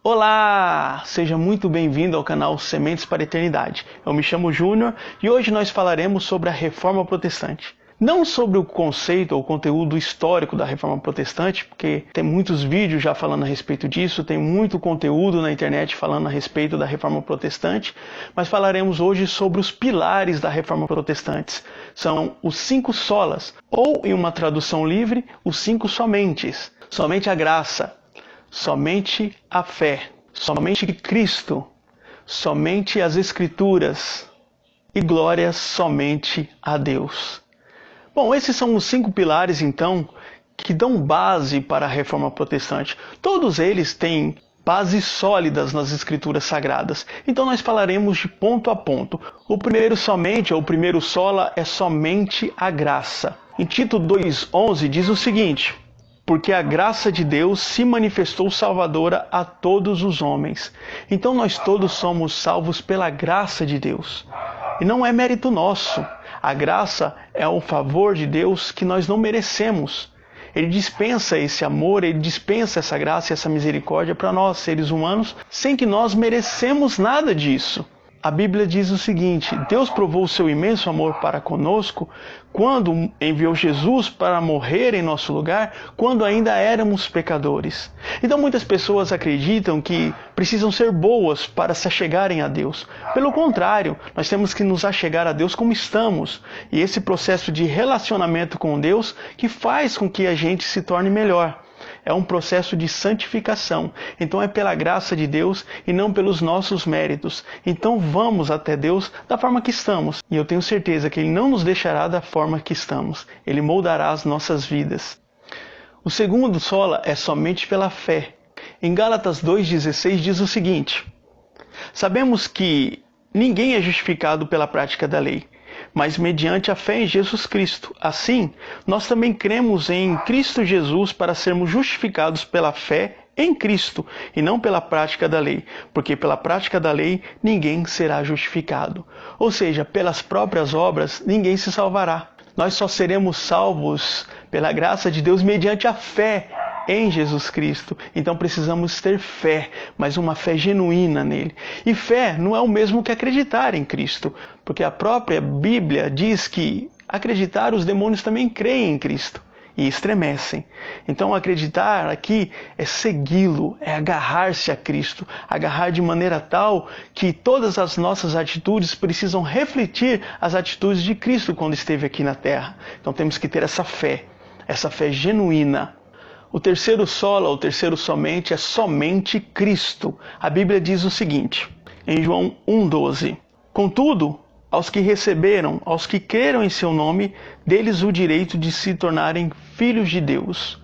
Olá! Seja muito bem-vindo ao canal Sementes para a Eternidade. Eu me chamo Júnior e hoje nós falaremos sobre a Reforma Protestante. Não sobre o conceito ou conteúdo histórico da Reforma Protestante, porque tem muitos vídeos já falando a respeito disso, tem muito conteúdo na internet falando a respeito da Reforma Protestante, mas falaremos hoje sobre os pilares da Reforma Protestante. São os 5 solas, ou em uma tradução livre, os 5 somentes. Somente a graça, somente a fé, somente Cristo, somente as Escrituras e glória somente a Deus. Bom, esses são os 5 pilares, então, que dão base para a Reforma Protestante. Todos eles têm bases sólidas nas Escrituras Sagradas. Então nós falaremos de ponto a ponto. O primeiro somente, ou o primeiro sola, é somente a graça. Em Tito 2,11 diz o seguinte: porque a graça de Deus se manifestou salvadora a todos os homens. Então nós todos somos salvos pela graça de Deus. E não é mérito nosso. A graça é um favor de Deus que nós não merecemos. Ele dispensa esse amor, ele dispensa essa graça e essa misericórdia para nós, seres humanos, sem que nós merecemos nada disso. A Bíblia diz o seguinte: Deus provou o seu imenso amor para conosco quando enviou Jesus para morrer em nosso lugar, quando ainda éramos pecadores. Então muitas pessoas acreditam que precisam ser boas para se achegarem a Deus. Pelo contrário, nós temos que nos achegar a Deus como estamos. E esse processo de relacionamento com Deus que faz com que a gente se torne melhor. É um processo de santificação. Então é pela graça de Deus e não pelos nossos méritos. Então vamos até Deus da forma que estamos. E eu tenho certeza que Ele não nos deixará da forma que estamos. Ele moldará as nossas vidas. O segundo sola é somente pela fé. Em Gálatas 2,16 diz o seguinte: sabemos que ninguém é justificado pela prática da lei, mas mediante a fé em Jesus Cristo. Assim, nós também cremos em Cristo Jesus para sermos justificados pela fé em Cristo e não pela prática da lei, porque pela prática da lei ninguém será justificado. Ou seja, pelas próprias obras ninguém se salvará. Nós só seremos salvos pela graça de Deus mediante a fé em Jesus Cristo. Então precisamos ter fé, mas uma fé genuína nele. E fé não é o mesmo que acreditar em Cristo, porque a própria Bíblia diz que acreditar, os demônios também creem em Cristo e estremecem. Então acreditar aqui é segui-lo, é agarrar-se a Cristo, agarrar de maneira tal que todas as nossas atitudes precisam refletir as atitudes de Cristo quando esteve aqui na terra. Então temos que ter essa fé genuína. O terceiro sola, o terceiro somente, é somente Cristo. A Bíblia diz o seguinte, em João 1,12: contudo, aos que receberam, aos que creram em seu nome, deles o direito de se tornarem filhos de Deus.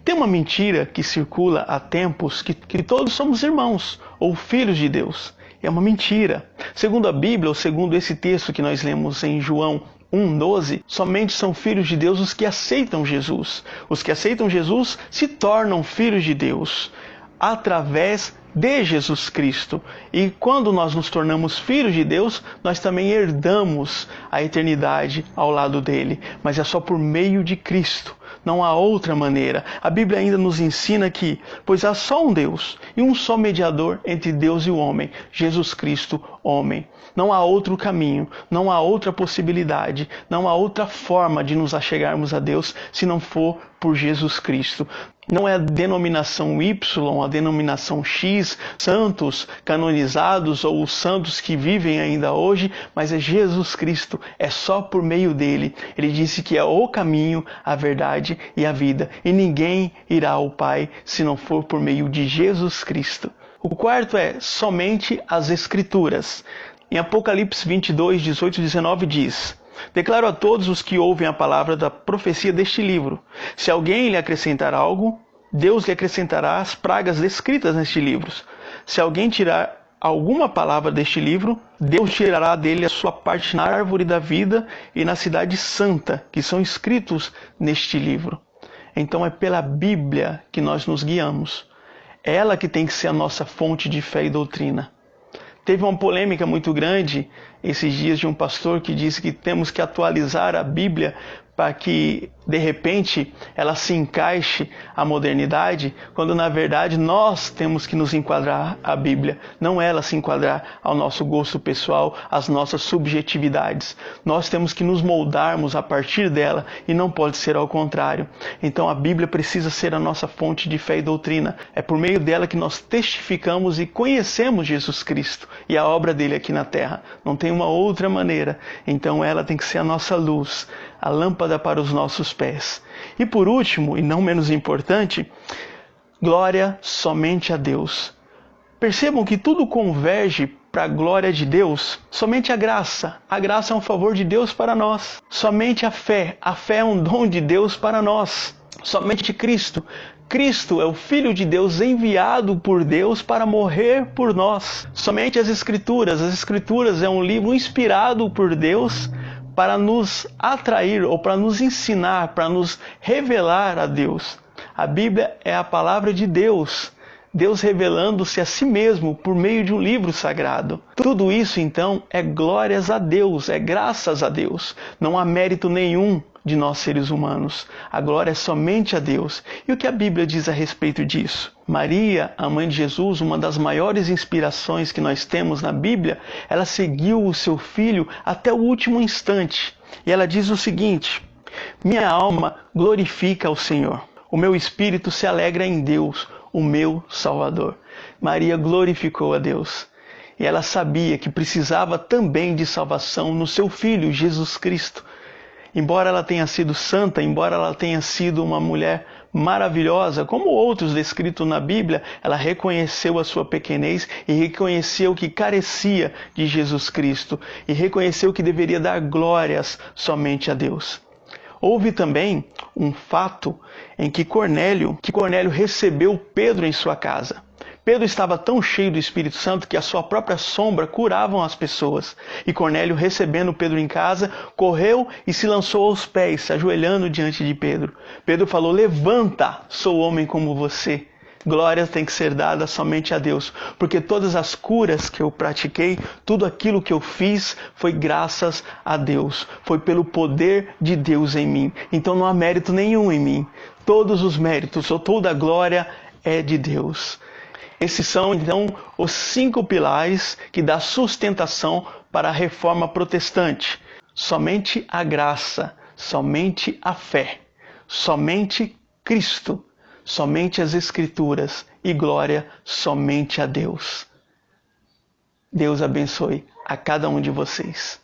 Tem uma mentira que circula há tempos que todos somos irmãos ou filhos de Deus. É uma mentira. Segundo a Bíblia, ou segundo esse texto que nós lemos em João 1,12, somente são filhos de Deus os que aceitam Jesus. Os que aceitam Jesus se tornam filhos de Deus através de Jesus Cristo. E quando nós nos tornamos filhos de Deus, nós também herdamos a eternidade ao lado dele. Mas é só por meio de Cristo. Não há outra maneira. A Bíblia ainda nos ensina que, pois há só um Deus e um só mediador entre Deus e o homem, Jesus Cristo, homem. Não há outro caminho, não há outra possibilidade, não há outra forma de nos achegarmos a Deus se não for por Jesus Cristo. Não é a denominação Y, a denominação X, santos canonizados ou os santos que vivem ainda hoje, mas é Jesus Cristo, é só por meio dele. Ele disse que é o caminho, a verdade e a vida, e ninguém irá ao Pai se não for por meio de Jesus Cristo. O quarto é somente as Escrituras. Em Apocalipse 22, 18 e 19 diz: declaro a todos os que ouvem a palavra da profecia deste livro. Se alguém lhe acrescentar algo, Deus lhe acrescentará as pragas descritas neste livro. Se alguém tirar alguma palavra deste livro, Deus tirará dele a sua parte na árvore da vida e na cidade santa, que são escritos neste livro. Então é pela Bíblia que nós nos guiamos. É ela que tem que ser a nossa fonte de fé e doutrina. Teve uma polêmica muito grande esses dias de um pastor que disse que temos que atualizar a Bíblia para que, de repente, ela se encaixe à modernidade, quando na verdade nós temos que nos enquadrar à Bíblia, não ela se enquadrar ao nosso gosto pessoal, às nossas subjetividades. Nós temos que nos moldarmos a partir dela e não pode ser ao contrário. Então a Bíblia precisa ser a nossa fonte de fé e doutrina. É por meio dela que nós testificamos e conhecemos Jesus Cristo e a obra dele aqui na terra. Não tem uma outra maneira. Então ela tem que ser a nossa luz, a lâmpada para os nossos pés. E por último, e não menos importante, glória somente a Deus. Percebam que tudo converge para a glória de Deus. Somente a graça é um favor de Deus para nós. Somente a fé é um dom de Deus para nós. Somente Cristo é o Filho de Deus enviado por Deus para morrer por nós. Somente as Escrituras é um livro inspirado por Deus para nos atrair ou para nos ensinar, para nos revelar a Deus. A Bíblia é a palavra de Deus, Deus revelando-se a si mesmo por meio de um livro sagrado. Tudo isso, então, é glórias a Deus, é graças a Deus. Não há mérito nenhum de nós seres humanos. A glória é somente a Deus. E o que a Bíblia diz a respeito disso? Maria, a mãe de Jesus, uma das maiores inspirações que nós temos na Bíblia, ela seguiu o seu filho até o último instante. E ela diz o seguinte: minha alma glorifica ao Senhor. O meu espírito se alegra em Deus, o meu Salvador. Maria glorificou a Deus. E ela sabia que precisava também de salvação no seu filho, Jesus Cristo. Embora ela tenha sido santa, embora ela tenha sido uma mulher maravilhosa, como outros descritos na Bíblia, ela reconheceu a sua pequenez e reconheceu que carecia de Jesus Cristo e reconheceu que deveria dar glórias somente a Deus. Houve também um fato em que Cornélio recebeu Pedro em sua casa. Pedro estava tão cheio do Espírito Santo que a sua própria sombra curava as pessoas. E Cornélio, recebendo Pedro em casa, correu e se lançou aos pés, se ajoelhando diante de Pedro. Pedro falou: levanta, sou homem como você. Glórias tem que ser dada somente a Deus, porque todas as curas que eu pratiquei, tudo aquilo que eu fiz, foi graças a Deus. Foi pelo poder de Deus em mim. Então não há mérito nenhum em mim. Todos os méritos ou toda a glória é de Deus. Esses são, então, os 5 pilares que dão sustentação para a reforma protestante. Somente a graça, somente a fé, somente Cristo, somente as Escrituras e glória somente a Deus. Deus abençoe a cada um de vocês.